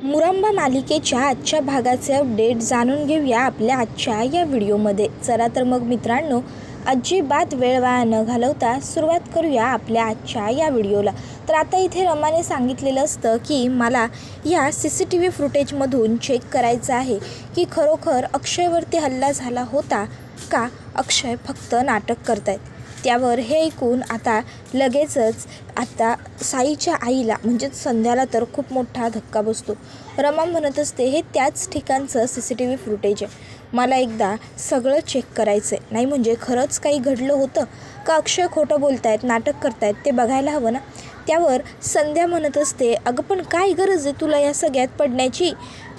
मुरंबा मालिकेच्या आजच्या भागाचे अपडेट जाणून घेऊया आपल्या आजच्या या व्हिडिओमध्ये. चला तर मग मित्रांनो, अजिबात वेळ वाया न घालवता सुरुवात करूया आपल्या आजच्या या व्हिडिओला. तर आता इथे रमाने सांगितलेलं असतं की मला या CCTV फुटेजमधून चेक करायचं आहे की खरोखर अक्षयवरती हल्ला झाला होता का अक्षय फक्त नाटक करतायत. त्यावर हे ऐकून आता लगेचच आता साईच्या आईला म्हणजेच संध्याला तर खूप मोठा धक्का बसतो. रमा म्हणत असते हे त्याच ठिकाणचं CCTV फुटेज आहे, मला एकदा सगळं चेक करायचं आहे. नाही म्हणजे खरंच काही घडलं होतं का अक्षय खोटं बोलतायत, नाटक करतायत ते बघायला हवं ना. त्यावर संध्या म्हणत असते अगं पण काय गरज आहे तुला या सगळ्यात पडण्याची,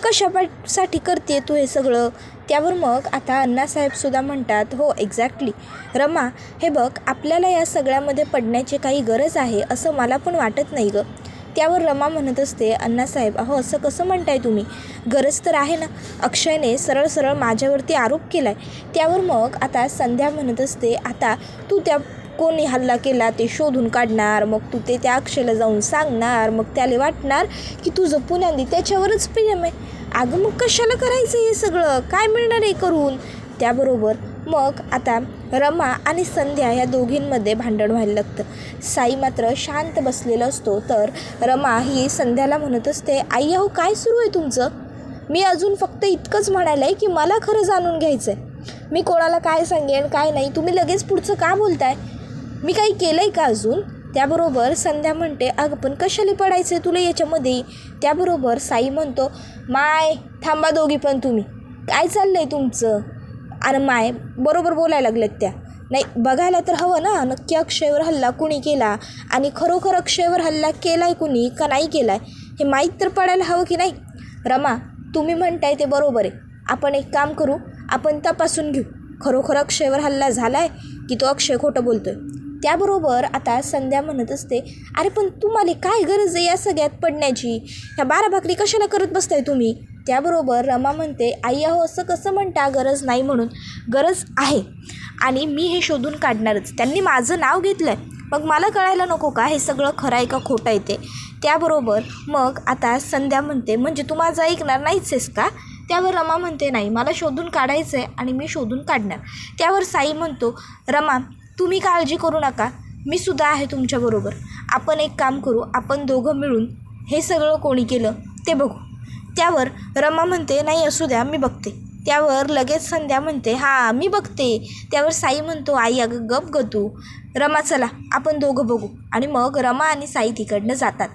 कशासाठी करते तू हे सगळं. त्यावर मग आता अण्णासाहेबसुद्धा म्हणतात हो एक्झॅक्टली रमा, हे बघ आपल्याला या सगळ्यामध्ये पडण्याची काही गरज आहे असं मला पण वाटत नाही गं. त्यावर रमा म्हणत असते अण्णासाहेब अहो असं कसं म्हणताय तुम्ही, गरज तर आहे ना, अक्षयने सरळ सरळ माझ्यावरती आरोप केला आहे. त्यावर मग आता संध्या म्हणत असते आता तू त्या कोणी हल्ला केला ते शोधून काढणार, मग तू ते त्या अक्षयला जाऊन सांगणार, मग त्याला वाटणार की तुझं पुण्यांदी त्याच्यावरच प्रेम आहे. अगं मग कशाला करायचं हे सगळं, काय मिळणार आहे करून. त्याबरोबर मग आता रमा आणि संध्या या दोघींमध्ये भांडण व्हायला लागतं. साई मात्र शांत बसलेला असतो. तर रमा ही संध्याला म्हणत असते आई अहो काय सुरू आहे तुमचं, मी अजून फक्त इतकंच म्हणायला आहे की मला खरं जाणून घ्यायचं आहे, मी कोणाला काय सांगेन काय नाही, तुम्ही लगेच पुढचं का बोलताय, मी काही केलं आहे का अजून. त्याबरोबर संध्या म्हणते अगं पण कशाला पडायचं आहे तुला याच्यामध्ये. त्याबरोबर साई म्हणतो माय थांबा दोघी पण, तुम्ही काय चाललं आहे तुमचं. आणि माय बरोबर बोलायला लागलेत त्या, नाही बघायला तर हवं ना नक्की अक्षयवर हल्ला कुणी केला आणि खरोखर अक्षयवर हल्ला केला आहे कुणी का नाही केला आहे हे माहीत तर पडायला हवं की नाही. रमा तुम्ही म्हणताय ते बरोबर आहे, आपण एक काम करू, आपण तपासून घेऊ खरोखर अक्षयवर हल्ला झाला आहे की तो अक्षय खोटं बोलतो आहे. त्याबरोबर आता संध्या म्हणत असते अरे पण तुम्हाला काय गरज आहे या सगळ्यात पडण्याची, ह्या 12 भाकरी कशाला करत बसताय तुम्ही. त्याबरोबर रमा म्हणते आई अहो असं कसं म्हणता गरज नाही म्हणून, गरज आहे आणि मी हे शोधून काढणारच, त्यांनी माझं नाव घेतलं आहे मग मला कळायला नको का हे सगळं खरं आहे का खोटं आहे ते. त्याबरोबर मग आता संध्या म्हणते म्हणजे तू माझं ऐकणार नाहीच आहेस का. त्यावर रमा म्हणते नाही मला शोधून काढायचं आहे आणि मी शोधून काढणार. त्यावर साई म्हणतो रमा तुम्ही काळजी करू नका, मी सुद्धा आहे तुमच्याबरोबर, आपण एक काम करू, आपण दोघं मिळून हे सगळं कोणी केलं ते बघू. त्यावर रमा म्हणते नाही असू द्या मी बघते. त्यावर लगेच संध्या म्हणते हां मी बघते. त्यावर साई म्हणतो आई अगं गप ग तू. रमा चला आपण दोघं बघू. आणि मग रमा आणि साई तिकडनं जातात.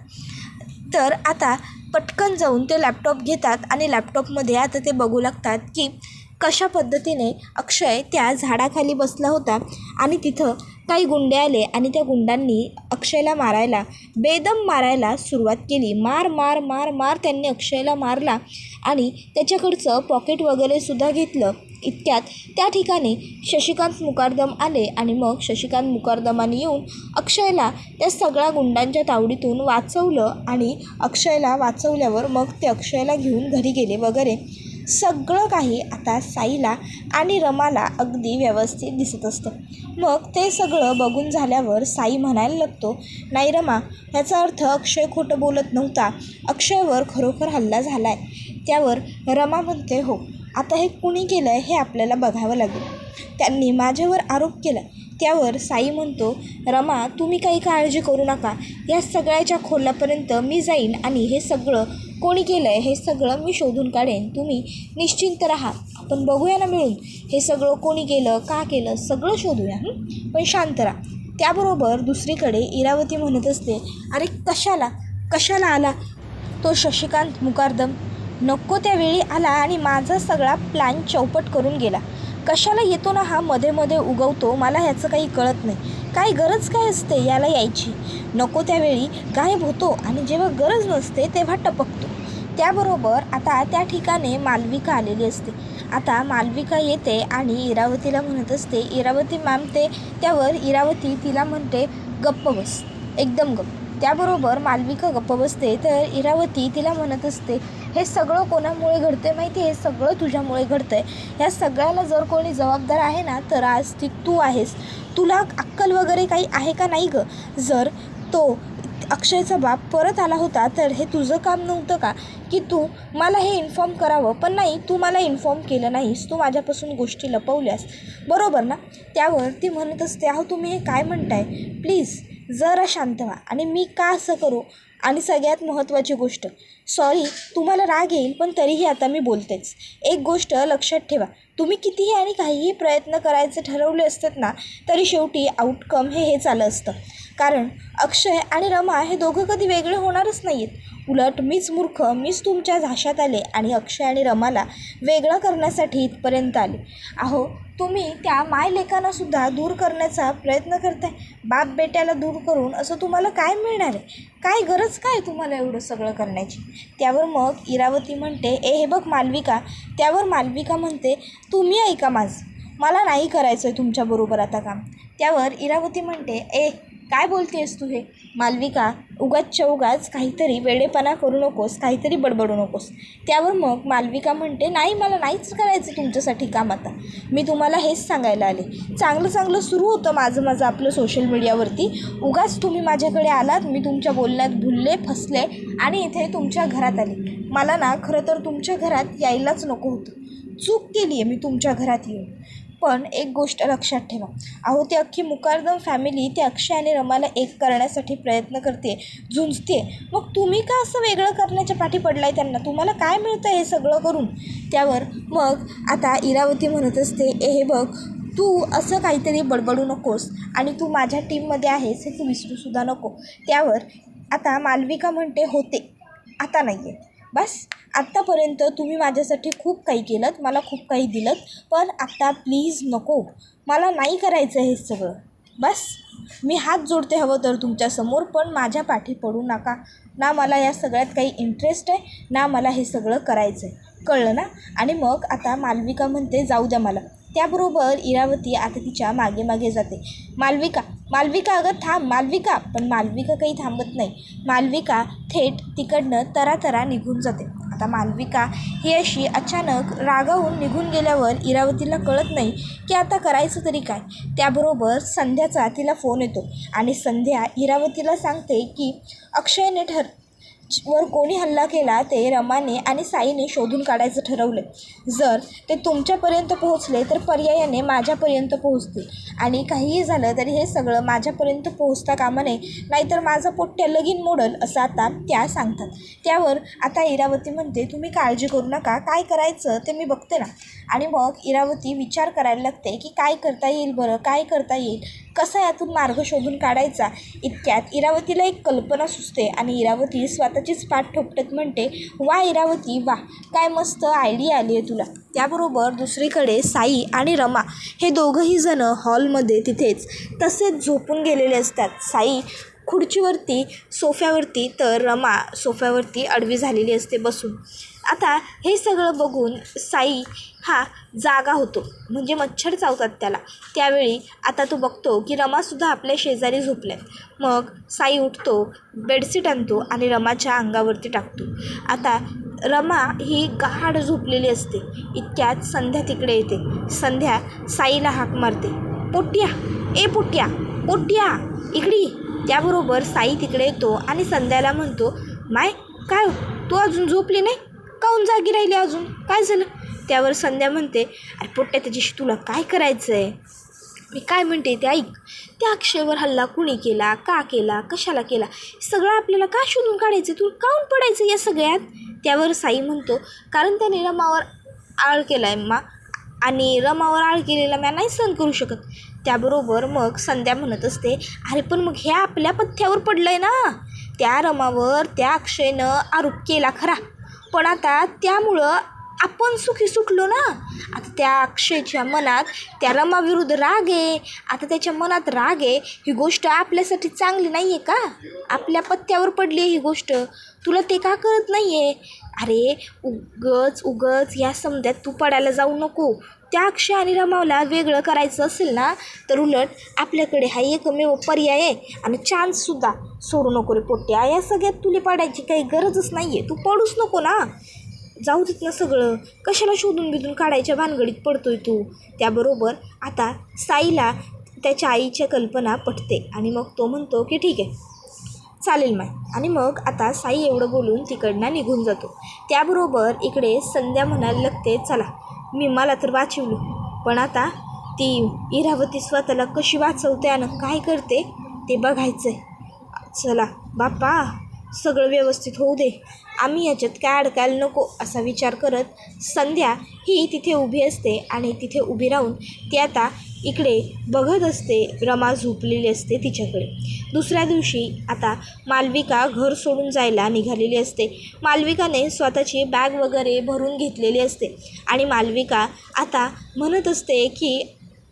तर आता पटकन जाऊन ते लॅपटॉप घेतात आणि लॅपटॉपमध्ये आता ते बघू लागतात की कशा पद्धतीने अक्षय त्या झाडाखाली बसला होता आणि तिथं काही गुंडे आले आणि त्या गुंडांनी अक्षयला मारायला, बेदम मारायला सुरुवात केली. मार मार मार मार त्यांनी अक्षयला मारला आणि त्याच्याकडचं पॉकेट वगैरेसुद्धा घेतलं. इतक्यात त्या ठिकाणी शशिकांत मुकारदम आले आणि मग शशिकांत मुकारदमाने येऊन अक्षयला त्या सगळ्या गुंडांच्या तावडीतून वाचवलं आणि अक्षयला वाचवल्यावर मग ते अक्षयला घेऊन घरी गेले वगैरे. सगळं काही आता साईला आणि रमाला अगदी व्यवस्थित दिसत असतं. मग ते सगळं बघून झाल्यावर साई म्हणायला लागतो नाही रमा ह्याचा अर्थ अक्षय खोटं बोलत नव्हता, अक्षयवर खरोखर हल्ला झाला आहे. त्यावर रमा म्हणते हो आता हे कुणी केलं आहे हे आपल्याला बघावं लागेल, त्यांनी माझ्यावर आरोप केला. त्यावर साई म्हणतो रमा तुम्ही काही काळजी करू नका, या सगळ्याच्या खोलापर्यंत मी जाईन आणि हे सगळं कोणी केलं आहे हे सगळं मी शोधून काढेन, तुम्ही निश्चिंत राहा, आपण बघूया ना मिळून हे सगळं कोणी केलं का केलं सगळं शोधूया, पण शांत राहा. त्याबरोबर दुसरीकडे इरावती म्हणत असते अरे कशाला आला तो शशिकांत मुकारदम, नको त्यावेळी आला आणि माझा सगळा प्लॅन चौपट करून गेला, कशाला येतो ना हा मध्ये मध्ये उगवतो, मला ह्याचं काही कळत नाही, काय गरज काय असते याला यायची, नको त्यावेळी गायब होतो आणि जेव्हा गरज नसते तेव्हा टपकतो. त्याबरोबर आता त्या ठिकाणी मालविका आलेली असते. आता मालविका येते आणि इरावतीला म्हणत असते इरावती मॅम ते. त्यावर इरावती तिला म्हणते गप्प बस, एकदम गप्प. त्याबरोबर मालविका गप्प बसते. तर इरावती तिला म्हणत असते हे सगळं कोणामुळे घडतं माहिती आहे, हे सगळं तुझ्यामुळे घडतं आहे, ह्या सगळ्याला जर कोणी जबाबदार आहे ना तर आज ती तू आहेस, तुला अक्कल वगैरे काही आहे का नाही गं. जर तो अक्षयचा बाप परत आला होता तर हे तुझं काम नव्हतं का की तू मला हे इन्फॉर्म करावं? पण नाही, तू मला इन्फॉर्म केलं नाहीस, तू माझ्यापासून गोष्टी लपवल्यास, बरोबर ना? त्यावर ती म्हणत असते, अहो तुम्ही हे काय म्हणताय, प्लीज जरा शांत व्हा. आणि मी का असं करू? आणि सगळ्यात महत्त्वाची गोष्ट, सॉरी तुम्हाला राग येईल पण तरीही आता मी बोलतेच. एक गोष्ट लक्षात ठेवा, तुम्ही कितीही आणि काहीही प्रयत्न करायचे ठरवले असतात ना, तरी शेवटी आउटकम हेच आलं असतं. कारण अक्षय आणि रमा हे दोघं कधी वेगळे होणारच नाही आहेत. उलट मीच मूर्ख, मीच तुमच्या झाशात आले आणि अक्षय आणि रमाला वेगळं करण्यासाठी इथपर्यंत आले. अहो तुम्ही त्या मायलेकांनासुद्धा दूर करण्याचा प्रयत्न करताय. बाप बेट्याला दूर करून असं तुम्हाला काय मिळणार आहे? काय गरज काय तुम्हाला एवढं सगळं करण्याची? त्यावर मग इरावती म्हणते, हे बघ मालविका. त्यावर मालविका म्हणते, तुम्ही ऐका माझं, मला नाही करायचं आहे तुमच्याबरोबर आता काम. त्यावर इरावती म्हणते, काय बोलतेस तू हे? मालविका, उगाच काहीतरी वेडेपणा करू नकोस, काहीतरी बडबडू नकोस. त्यावर मग मालविका म्हणते, नाही मला नाहीच करायचं तुमच्यासाठी काम आता. मी तुम्हाला हेच सांगायला आले. चांगलं सुरू होतं माझं आपलं सोशल मीडियावरती. उगाच तुम्ही माझ्याकडे आलात, मी तुमच्या बोलण्यात भुलले, फसले आणि इथे तुमच्या घरात आले. मला ना खरं तर तुमच्या घरात यायलाच नको होतं. चूक केली आहे मी तुमच्या घरात येऊन. पण एक गोष्ट लक्षात ठेवा, अहो ती अख्खी मुकादम फॅमिली ते अक्षय आणि रमाला एक करण्यासाठी प्रयत्न करते, झुंजते. मग तुम्ही का असं वेगळं करण्याच्या पाठी पडलाय त्यांना? तुम्हाला काय मिळतं हे सगळं करून? त्यावर मग आता इरावती म्हणत असते, हे बघ, तू असं काहीतरी बडबडू नकोस आणि तू माझ्या टीममध्ये आहेस हे तू विसरूसुद्धा नको. त्यावर आता मालविका म्हणते, होते, आता नाही आहे. बस, आत्तापर्यंत तुम्ही माझ्यासाठी खूप काही केलं, मला खूप काही दिलं, पण आत्ता प्लीज नको, मला नाही करायचं हे सगळं. बस, मी हात जोडते हवं तर तुमच्यासमोर, पण माझ्या पाठी पडू नका. ना मला या सगळ्यात काही इंटरेस्ट आहे, ना मला हे सगळं करायचं आहे, कळलं ना? आणि मग आता मालविका म्हणते, जाऊ द्या मला. त्याबरोबर इरावती आता तिच्या मागे जाते. मालविका अगं थांब मालविका. पण मालविका काही थांबत नाही. मालविका थेट तिकडनं तरातरा निघून जाते. आता मालविका ही अशी अचानक रागावून निघून गेल्यावर इरावतीला कळत नाही की आता करायचं तरी काय. त्याबरोबर संध्याचा तिला फोन येतो आणि संध्या इरावतीला सांगते की अक्षयने वर कोणी हल्ला केला ते रमाने आणि साईने शोधून काढायचं ठरवलं. जर ते तुमच्यापर्यंत पोहोचले तर पर्यायाने माझ्यापर्यंत पोहोचतील आणि काहीही झालं तरी हे सगळं माझ्यापर्यंत पोहोचता कामा नये, नाहीतर माझं पोट्ट्या लगीन मोडल, असं आता त्या सांगतात. त्यावर आता इरावती म्हणते, तुम्ही काळजी करू नका, काय करायचं ते मी बघते ना. आणि मग इरावती विचार करायला लागते की काय करता येईल बरं, काय करता येईल, कसा यातून मार्ग शोधून काढायचा. इतक्यात इरावतीला एक कल्पना सुचते आणि इरावती स्वतःचीच पाठ ठोकटत म्हणते, वा इरावती वा, काय मस्त आयडिया आली आहे तुला. त्याबरोबर दुसरीकडे साई आणि रमा हे दोघंही जण हॉलमध्ये तिथेच तसेच झोपून गेलेले असतात. साई खुर्चीवरती सोफ्यावरती तर रमा सोफ्यावरती आडवी झालेली असते बसून. आता हे सगळं बघून साई हा जागा होतो, म्हणजे मच्छर चावतात त्याला. त्यावेळी आता तो बघतो की रमासुद्धा आपल्या शेजारी झोपल्यात. मग साई उठतो, बेडशीट आणतो आणि रमाच्या अंगावरती टाकतो. आता रमा ही गाढ झोपलेली असते. इतक्यात संध्या तिकडे येते. संध्या साईला हाक मारते, पोट्या इकडे. त्याबरोबर साई तिकडे येतो आणि संध्याला म्हणतो, माय काय तू अजून झोपली नाही? काहून जागी राहिली अजून? काय झालं? त्यावर संध्या म्हणते, अरे पोट्या, त्याच्याशी तुला काय करायचं आहे? मी काय म्हणते ते ऐक. त्या अक्षयवर हल्ला कुणी केला, का केला, कशाला केला, सगळं आपल्याला का शोधून काढायचं? तू काहून पडायचं या सगळ्यात? त्यावर साई म्हणतो, कारण त्याने रमावर आळ केला आहे मा, आणि रमावर आळ केलेला म्या नाही सहन करू शकत. त्याबरोबर मग संध्या म्हणत असते, अरे पण मग हे आपल्या पथ्यावर पडलं आहे ना. त्या रमावर त्या अक्षयनं आरोप केला खरा, पण आता त्यामुळं आपण सुखी सुटलो ना. आता त्या अक्षयच्या मनात त्या रमाविरुद्ध राग आहे. आता त्याच्या मनात राग आहे, ही गोष्ट आपल्यासाठी चांगली नाही आहे का? आपल्या पथ्यावर पडली आहे ही गोष्ट, तुला ते का कळत नाही आहे? अरे उगच या समध्यात तू पडायला जाऊ नको. त्या अक्षय आणि रमाला वेगळं करायचं असेल ना, तर उलट आपल्याकडे हा एकमेव पर्याय आहे आणि चान्ससुद्धा सोडू नको रे पोट्या. या सगळ्यात तुला पडायची काही गरजच नाही आहे, तू पडूच नको ना. जाऊ देत ना सगळं, कशाला शोधून काढायच्या भानगडीत पडतोय तू. त्याबरोबर आता साईला त्याच्या आईच्या कल्पना पटते आणि मग तो म्हणतो की ठीक आहे, चालेल माय. आणि मग आता साई एवढं बोलून तिकडनं निघून जातो. त्याबरोबर इकडे संध्या म्हणायला लागते, चला मी मला तर वाचवलं, पण आता ती इरावती स्वतःला कशी वाचवते आणि काय करते ते बघायचं आहे. चला बाप्पा, सगळं व्यवस्थित होऊ दे, आम्ही याच्यात काय अडकायला नको असा विचार करत संध्या ही तिथे उभी असते. आणि तिथे उभी राहून ती आता इकडे बघत असते. रमा झोपलेली असते तिच्याकडे. दुसऱ्या दिवशी आता मालविका घर सोडून जायला निघालेली असते. मालविकाने स्वतःची बॅग वगैरे भरून घेतलेली असते आणि मालविका आता म्हणत असते की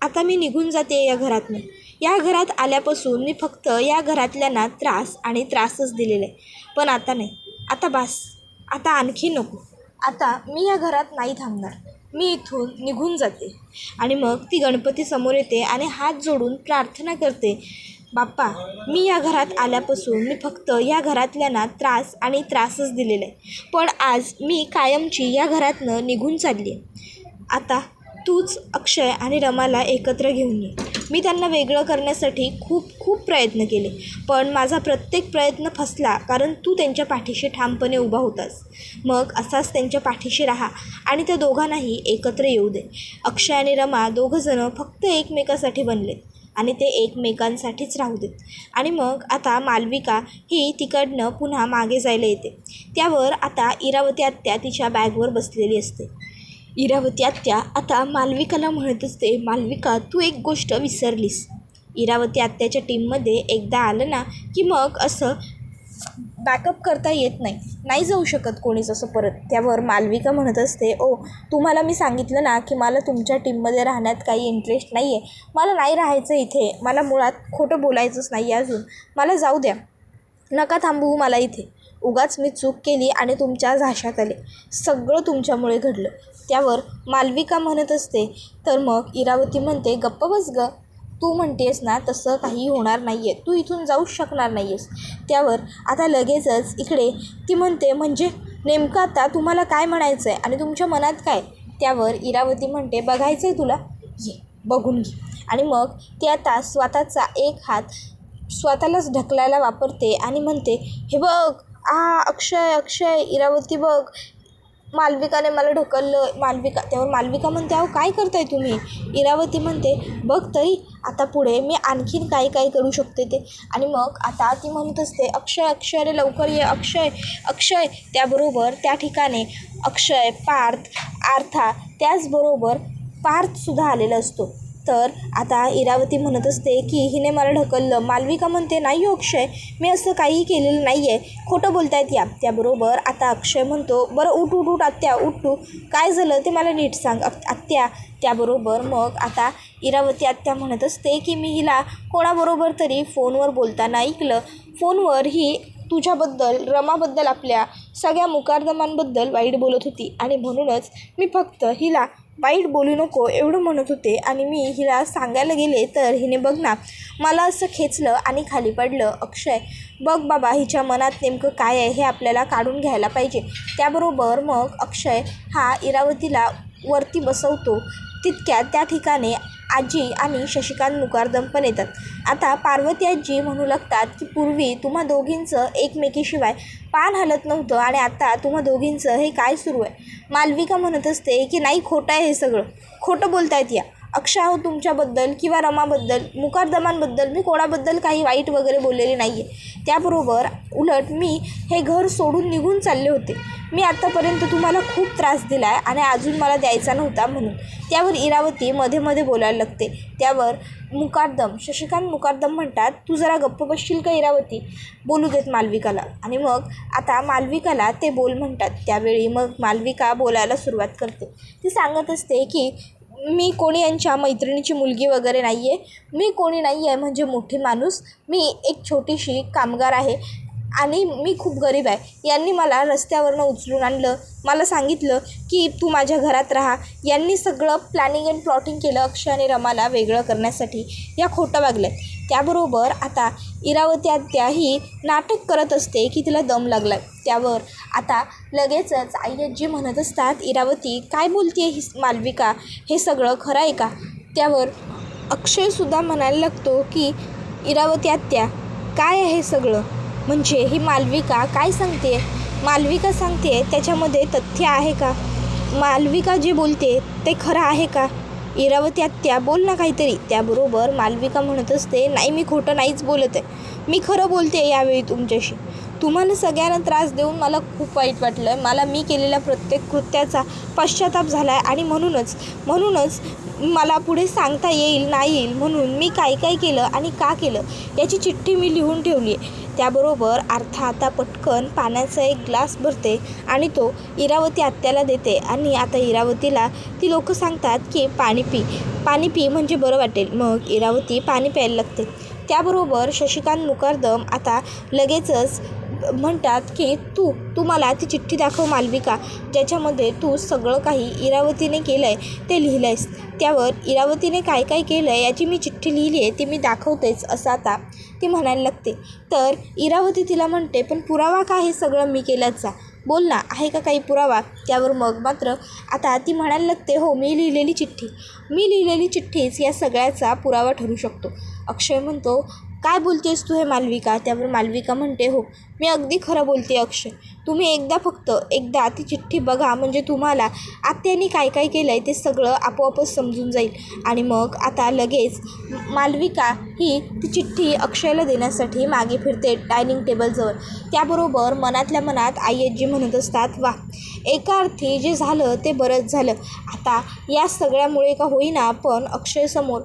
आता मी निघून जाते या घरातून. या घरात आल्यापासून मी फक्त या घरातल्यांना त्रास आणि त्रासच दिलेला आहे, पण आता नाही, आता बास, आता आणखी नको, आता मी या घरात नाही थांबणार, मी इथून निघून जाते. आणि मग ती गणपतीसमोर येते आणि हात जोडून प्रार्थना करते, बाप्पा, मी या घरात आल्यापासून मी फक्त या घरातल्यांना त्रास आणि त्रासच दिलेला आहे, पण आज मी कायमची या घरातनं निघून चालली आहे. आता तूच अक्षय आणि रमाला एकत्र घेऊन ये. मी त्यांना वेगळं करण्यासाठी खूप प्रयत्न केले, पण माझा प्रत्येक प्रयत्न फसला, कारण तू त्यांच्या पाठीशी ठामपणे उभा होतास. मग असाच त्यांच्या पाठीशी राहा आणि त्या दोघांनाही एकत्र येऊ दे. अक्षय आणि रमा दोघंजणं फक्त एकमेकासाठी बनलेत आणि ते एकमेकांसाठीच राहू देत. आणि मग आता मालविका ही तिकडनं पुन्हा मागे जायला येते. त्यावर आता इरावती आत्या तिच्या बॅगवर बसलेली असते. इरावती आत्या आता मालविकाला म्हणत असते, मालविका, तू एक गोष्ट विसरलीस. इरावती आत्याच्या टीममध्ये एकदा आलं ना की मग असं बॅकअप करता येत नाही जाऊ शकत कोणीच असं परत. त्यावर मालविका म्हणत असते, ओ, तुम्हाला मी सांगितलं ना की मला तुमच्या टीममध्ये राहण्यात काही इंटरेस्ट नाही आहे, मला नाही राहायचं इथे, मला मुळात खोटं बोलायचंच नाही आहे अजून, मला जाऊ द्या, नका थांबवू मला इथे. उगाच मी चूक केली आणि तुमच्या झाशात आले, सगळं तुमच्यामुळे घडलं. त्यावर मालविका म्हणत असते, तर मग इरावती म्हणते, गप्प बस ग, तू म्हणतेस ना तसं काही होणार नाही आहे, तू इथून जाऊच शकणार नाही आहेस. त्यावर आता लगेचच इकडे ती म्हणते, म्हणजे नेमकं आता तुम्हाला काय म्हणायचं आहे आणि तुमच्या मनात काय? त्यावर इरावती म्हणते, बघायचं आहे तुला, ये बघून घे. आणि मग ती आता स्वतःचा एक हात स्वतःलाच ढकलायला वापरते आणि म्हणते, हे बघ, अक्षय, इरावती बघ, मालविकाने मला ढकललं. त्यावर मालविका म्हणते, अहो काय करताय तुम्ही? इरावती म्हणते, बघ तरी आता पुढे मी आणखीन काय करू शकते ते. आणि मग आता ती म्हणत असते, अक्षय अरे लवकर ये, अक्षय. त्याबरोबर त्या ठिकाणी अक्षय, पार्थ, आर्था, त्याचबरोबर पार्थसुद्धा आलेला असतो. तर आता इरावती म्हणत असते की हिने मला ढकललं. मालविका म्हणते, नाही हो अक्षय, मी असं काहीही केलेलं नाही आहे, खोटं बोलतायत या. त्याबरोबर आता अक्षय म्हणतो, बरं उठ आत्या, उठ, काय झालं ते मला नीट सांग आत्या. त्याबरोबर मग आता इरावती आत्या म्हणत असते की मी हिला कोणाबरोबर तरी फोनवर बोलताना ऐकलं. फोनवर ही तुझ्याबद्दल, रमाबद्दल, आपल्या सगळ्या मुकादमांबद्दल वाईट बोलत होती आणि म्हणूनच मी फक्त हिला वाईट बोलू नको एवढं म्हणत होते आणि मी हिला सांगायला गेले तर हिने बघ ना मला असं खेचलं आणि खाली पडलं. अक्षय, बघ बाबा, हिच्या मनात नेमकं काय आहे हे आपल्याला काढून घ्यायला पाहिजे. त्याबरोबर मग अक्षय हा इरावतीला वरती बसवतो. तितक्यात त्या ठिकाणी आजी आणि शशिकांत मुकादम पण येतात. आता पार्वती आजी म्हणू लागतात की पूर्वी तुम्हा दोघींचं एकमेकीशिवाय पान हलत नव्हतं आणि आता तुम्हा दोघींचं हे काय सुरू आहे? मालविका म्हणत असते की नाही, खोटं आहे हे सगळं, खोटं बोलतायत या. अक्षय हो तुमच्याबद्दल किंवा रमाबद्दल, मुकादमांबद्दल मी कोणाबद्दल काही वाईट वगैरे बोललेले नाही आहे. त्याबरोबर उलट मी हे घर सोडून निघून चालले होते. मी आत्तापर्यंत तुम्हाला खूप त्रास दिला आहे आणि अजून मला द्यायचा नव्हता म्हणून. त्यावर इरावती मध्ये बोलायला लागते. त्यावर शशिकांत मुकादम म्हणतात, तू जरा गप्प बसशील का इरावती, बोलू देत मालविकाला. आणि मग आता मालविकाला ते बोल म्हणतात. त्यावेळी मग मालविका बोलायला सुरुवात करते. ती सांगत असते की मी कोणी यांच्या मैत्रिणीची मुलगी वगैरे नाही आहे, मी कोणी नाही आहे म्हणजे मोठी माणूस, मी एक छोटीशी कामगार आहे आणि मी खूप गरीब आहे. यांनी मला रस्त्यावरनं उचलून आणलं, मला सांगितलं की तू माझ्या घरात राहा. यांनी सगळं प्लॅनिंग अँड प्लॉटिंग केलं अक्षय आणि रमाला वेगळं करण्यासाठी. या खोटं वागल्या. त्याबरोबर आता इरावती आत्या ही नाटक करत असते की तिला दम लागला. त्यावर आता लगेचच आई आजी म्हणत असतात, इरावती काय बोलते ही मालविका, हे सगळं खरं आहे का? त्यावर अक्षयसुद्धा म्हणायला लागतो की इरावती आत्या काय आहे सगळं, म्हणजे ही मालविका काय सांगते? मालविका सांगते त्याच्यामध्ये तथ्य आहे का? मालविका जे बोलते ते खरं आहे का? इरावती आत्या बोल ना काहीतरी. त्याबरोबर मालविका म्हणत असते, नाही मी खोटं नाहीच बोलत आहे, मी खरं बोलते यावेळी तुमच्याशी. तुम्हाला सगळ्यांना त्रास देऊन मला खूप वाईट वाटलं आहे. मला मी केलेल्या प्रत्येक कृत्याचा पश्चाताप झाला आहे आणि म्हणूनच मला पुढे सांगता येईल नाही येईल म्हणून मी काय काय केलं आणि का केलं याची चिठ्ठी मी लिहून ठेवली आहे. त्याबरोबर अर्था आता पटकन पाण्याचा एक ग्लास भरते आणि तो इरावती आत्याला देते. आणि आता इरावतीला ती लोक सांगतात की पाणी पी म्हणजे बरं वाटेल. मग इरावती पाणी प्यायला लागते. त्याबरोबर शशिकांत मुकादम आता लगेचच म्हणतात की तू मला ती चिठ्ठी दाखव मालविका, ज्याच्यामध्ये तू सगळं काही इरावतीने केलं आहे ते लिहिलं आहेस. त्यावर इरावतीने काय काय केलं आहे याची मी चिठ्ठी लिहिली आहे, ती मी दाखवतेच असं आता ती म्हणायला लागते. तर इरावती तिला म्हणते, पण पुरावा का हे सगळं मी केल्याचा? बोल ना, आहे का काही पुरावा? त्यावर मग मात्र आता ती म्हणायला लागते, हो मी लिहिलेली चिठ्ठीच या सगळ्याचा पुरावा ठरू शकतो. अक्षय म्हणतो, काय बोलतेस तू हे मालविका? त्यावर मालविका म्हणते, हो मी अगदी खरं बोलते अक्षय, तुम्ही फक्त एकदा ती चिठ्ठी बघा म्हणजे तुम्हाला आत्याने काय काय केलं आहे ते सगळं आपोआपच समजून जाईल. आणि मग आता लगेच मालविका ही ती चिठ्ठी अक्षयला देण्यासाठी मागे फिरते डायनिंग टेबलजवळ. त्याबरोबर मनातल्या मनात आई आजी म्हणत असतात, वा एका अर्थी जे झालं ते बरंच झालं. आता या सगळ्यामुळे का होईना पण अक्षयसमोर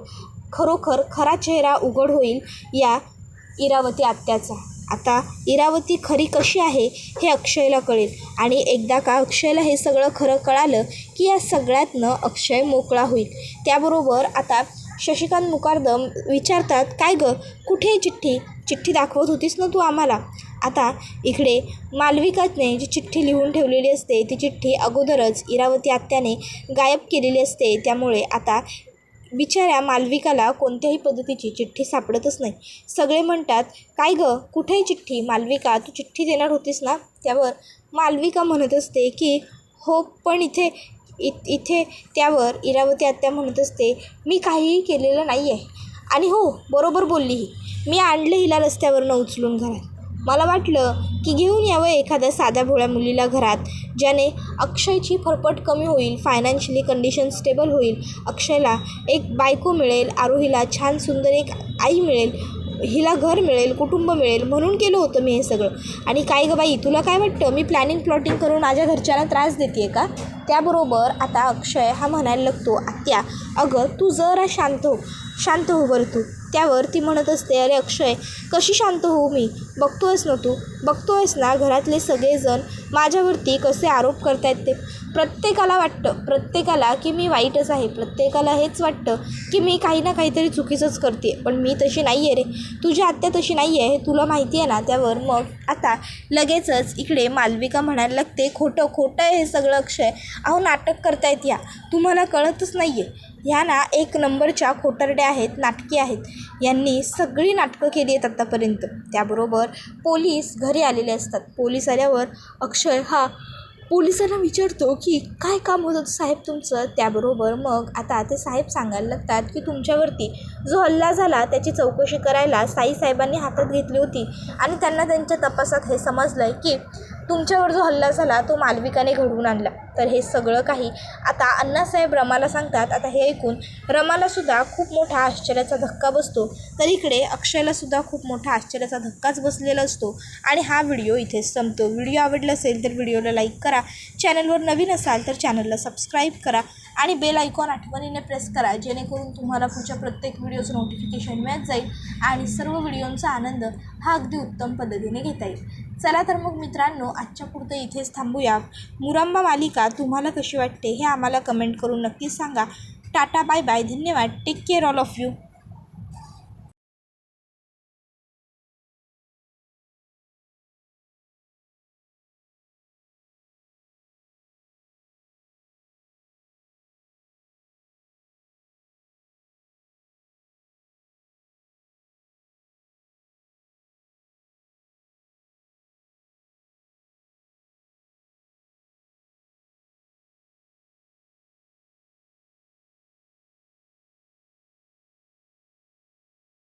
खरोखर खरा चेहरा उघड होईल या इरावती आत्याचा. आता इरावती खरी कशी आहे हे अक्षयला कळेल आणि एकदा का अक्षयला हे सगळं खरं कळालं की या सगळ्यातनं अक्षय मोकळा होईल. त्याबरोबर आता शशिकांत मुकादम विचारतात, काय गं कुठे चिठ्ठी दाखवत होतीस ना तू आम्हाला? आता इकडे मालविकाने जी चिठ्ठी लिहून ठेवलेली असते ती चिठ्ठी अगोदरच इरावती आत्याने गायब केलेली असते. त्यामुळे आता बिचाऱ्या मालविकाला कोणत्याही पद्धतीची चिठ्ठी सापडतच नाही. सगळे म्हणतात, काय गं कुठेही चिठ्ठी? मालविका तू चिठ्ठी देणार होतीस ना? त्यावर मालविका म्हणत असते की हो पण इथे त्यावर इरावती आत्या म्हणत असते, मी काहीही केलेलं नाही आहे आणि हो बरोबर बोलली ही, मी आणले हिला रस्त्यावरनं उचलून घरात. मला वाटलं की घेऊन यावं एखाद्या साध्या भोळ्या मुलीला घरात, ज्याने अक्षयची फरफट कमी होईल, फायनान्शियली कंडिशन स्टेबल होईल, अक्षयला एक बायको मिळेल, आरोहीला छान सुंदर एक आई मिळेल, हिला घर मिळेल, कुटुंब मिळेल म्हणून केलं होतं मी हे सगळं. आणि काय गं बाई तुला काय वाटतं मी प्लॅटिंग करून माझ्या घरच्यांना त्रास देते आहे का? त्याबरोबर आता अक्षय हा म्हणायला लागतो, आत्या अगं तू जरा शांत हो बरं तू. त्यावर ती म्हणत असते, अरे अक्षय कशी शांत होऊ मी? बघतोयस ना घरातले सगळेजण माझ्यावरती कसे आरोप करतायत ते. प्रत्येकाला की मी वाईटच आहे, प्रत्येकाला हेच वाटतं की मी काही ना काहीतरी चुकीचंच करते, पण मी तशी नाही आहे रे, तुझी आत्या तशी नाही आहे हे तुला माहिती आहे ना? त्यावर मग आता लगेचच इकडे मालविका म्हणायला लागते, खोटं आहे हे सगळं अक्षय, अहो नाटक करतायत या, तुम्हाला कळतच नाही आहे, ह्या ना एक नंबरच्या खोटारड्या आहेत, नाटकी आहेत, यांनी सगळी नाटकं केली आहेत आत्तापर्यंत. त्याबरोबर पोलीस घरी आलेले असतात. पोलीस आल्यावर अक्षय हा पोलिसांना विचारतो की काय काम होतं साहेब तुमचं? त्याबरोबर मग आता ते साहेब सांगायला लागतात की तुमच्यावरती जो हल्ला झाला त्याची चौकशी करायला साहेबांनी हातात घेतली होती आणि त्यांना त्यांच्या तपासात हे समजलं आहे की तुमच्यावर जो हल्ला झाला तो मालविकाने घडवून आणला. तर हे सगळं काही आता अण्णासाहेब रमाला सांगतात. आता हे ऐकून रमालासुद्धा खूप मोठा आश्चर्याचा धक्का बसतो. तर इकडे अक्षयलासुद्धा खूप मोठा आश्चर्याचा धक्काच बसलेला असतो. आणि हा व्हिडिओ इथेच संपतो. व्हिडिओ आवडला असेल तर व्हिडिओला लाईक करा, चॅनलवर नवीन असाल तर चॅनलला सबस्क्राईब करा आणि बेल आयकॉन आठवणीने प्रेस करा, जेणेकरून तुम्हाला पुढच्या प्रत्येक व्हिडिओचं नोटिफिकेशन मिळत जाईल आणि सर्व व्हिडिओंचा आनंद हा अगदी उत्तम पद्धतीने घेता येईल. चला तर मग मित्रांनो, आजच्या पुरतं इथेच थांबूया. मुरांबा मालिका तुम्हाला कशी वाटते हे आम्हाला कमेंट करून नक्कीच सांगा. टाटा बाय बाय, धन्यवाद, take care all of you.